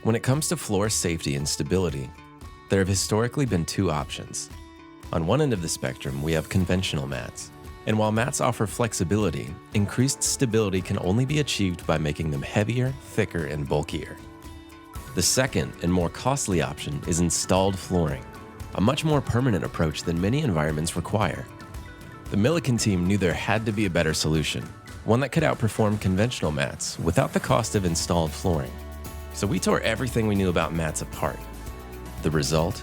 When it comes to floor safety and stability, there have historically been two options. On one end of the spectrum, we have conventional mats. And while mats offer flexibility, increased stability can only be achieved by making them heavier, thicker, and bulkier. The second and more costly option is installed flooring, a much more permanent approach than many environments require. The Milliken team knew there had to be a better solution, one that could outperform conventional mats without the cost of installed flooring. So we tore everything we knew about mats apart. The result?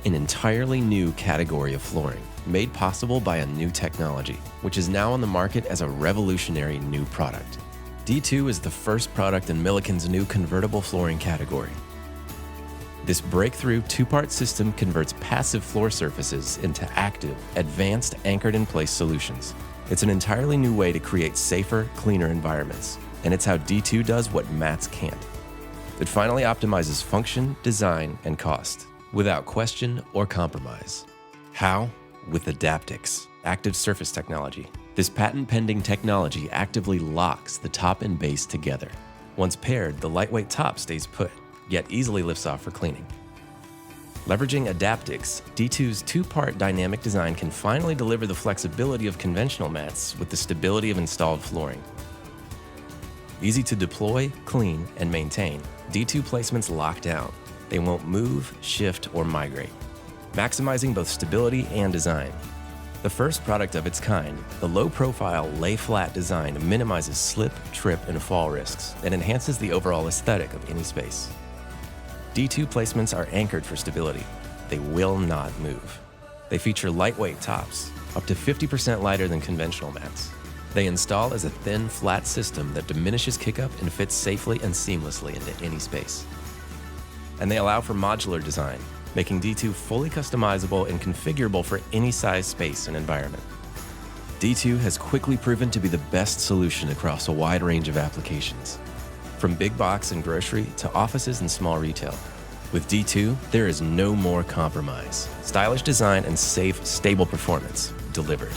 An entirely new category of flooring, made possible by a new technology, which is now on the market as a revolutionary new product. D2 is the first product in Milliken's new convertible flooring category. This breakthrough two-part system converts passive floor surfaces into active, advanced anchored-in-place solutions. It's an entirely new way to create safer, cleaner environments, and it's how D2 does what mats can't. It finally optimizes function, design, and cost, without question or compromise. How? With Adaptex Active Surface Technology. This patent-pending technology actively locks the top and base together. Once paired, the lightweight top stays put, yet easily lifts off for cleaning. Leveraging Adaptex, D2's two-part dynamic design can finally deliver the flexibility of conventional mats with the stability of installed flooring. Easy to deploy, clean, and maintain, D2 placements lock down. They won't move, shift, or migrate, maximizing both stability and design. The first product of its kind, the low-profile lay-flat design minimizes slip, trip, and fall risks and enhances the overall aesthetic of any space. D2 placements are anchored for stability. They will not move. They feature lightweight tops, up to 50% lighter than conventional mats. They install as a thin, flat system that diminishes kickup and fits safely and seamlessly into any space. And they allow for modular design, making D2 fully customizable and configurable for any size space and environment. D2 has quickly proven to be the best solution across a wide range of applications, from big box and grocery to offices and small retail. With D2, there is no more compromise. Stylish design and safe, stable performance delivered.